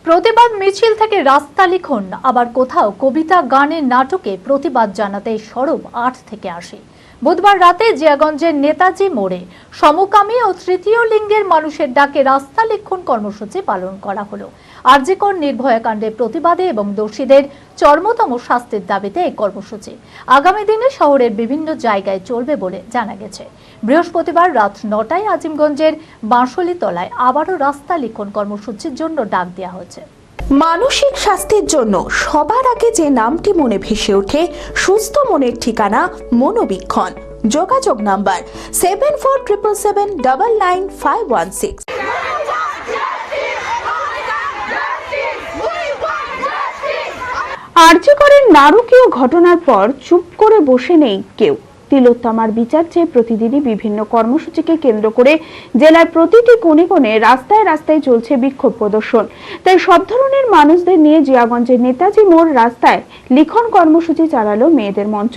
প্রতিবাদ মিছিল থেকে রাস্তা লিখন, আবার কোথাও কবিতা গানের নাটকে প্রতিবাদ জানাতে সরব 8 থেকে 80। বুধবার রাতে জিয়াগঞ্জের নেতাজি মোড়ে সমকামী ও তৃতীয় লিঙ্গের মানুষের ডাকে রাস্তা লিখন কর্মসূচি পালন করা হলো। আরজিকর নির্ভয়া কাণ্ডের প্রতিবাদে এবং দোষীদের চরমতম শাস্তির দাবিতে এই কর্মসূচি আগামী দিনে শহরের বিভিন্ন জায়গায় চলবে বলে জানা গেছে। বৃহস্পতিবার রাত 9টায় আজিমগঞ্জের বাঁশলীতলায় আবারও রাস্তা লিখন কর্মসূচির জন্য ডাক দেওয়া হয়েছে। মানসিক স্বাস্থ্যের জন্য সবার আগে যে নামটি মনে ভেসে ওঠে, সুস্থ মনের ঠিকানা মনোবীক্ষণ। যোগাযোগ নাম্বার 7477799516। আরজিকরের নারকীয় ঘটনার পর চুপ করে বসে নেই কেউ। তিলোত্তমার বিচার চেয়ে প্রতিদিনই বিভিন্ন কর্মসূচিকে কেন্দ্র করে জেলার প্রতিটি কোণে কোণে রাস্তায় রাস্তায় চলছে বিক্ষোভ প্রদর্শন। তাই সব ধরনের মানুষদের নিয়ে জিয়াগঞ্জের নেতাজি মোড় রাস্তায় লিখন কর্মসূচি চালালো মেয়েদের মঞ্চ।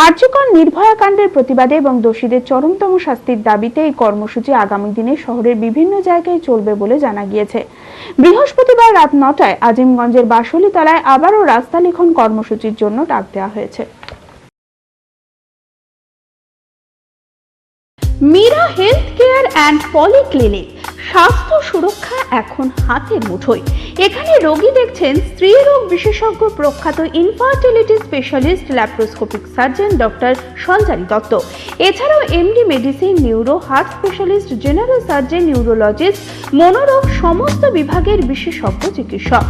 আরজিকর নির্ভয়া কাণ্ডের প্রতিবাদে এবং দোষীদের চরমতম শাস্তির দাবিতে এই কর্মসূচি আগামী দিনে শহরের বিভিন্ন জায়গায় চলবে বলে জানা গিয়েছে। বৃহস্পতিবার রাত 9টায় আজিমগঞ্জের বাঁশলীতলায় আবারও রাস্তা লিখন কর্মসূচির জন্য ডাক দেওয়া হয়েছে। Meera health care and polyclinic, স্বাস্থ্য সুরক্ষা এখন হাতের মুঠোয়। এখানে রোগী দেখছেন স্ত্রীরোগ বিশেষজ্ঞ, প্রখ্যাত infertility specialist laparoscopic surgeon doctor Sanjari Dutta. এছাড়াও MD medicine, neuro, heart specialist, general surgeon, neurologist, মনোরোগ সমস্ত বিভাগের বিশেষজ্ঞ চিকিৎসক।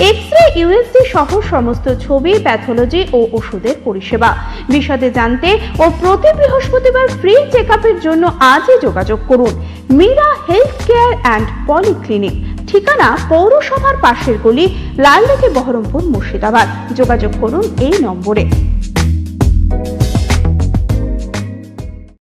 এক্স-রে, ইউএসজি সহ সমস্ত ছবি, প্যাথোলজি ও ওষুধের পরিষেবা। বিশদে জানতে ও প্রতি বৃহস্পতিবার ফ্রি চেকআপের জন্য আজই যোগাযোগ করুন। Meera health care and polyclinic, ঠিকানা পৌরসভার পাশের গলি, লালদিঘি, বহরমপুর, মুর্শিদাবাদ। যোগাযোগ করুন এই নম্বরে।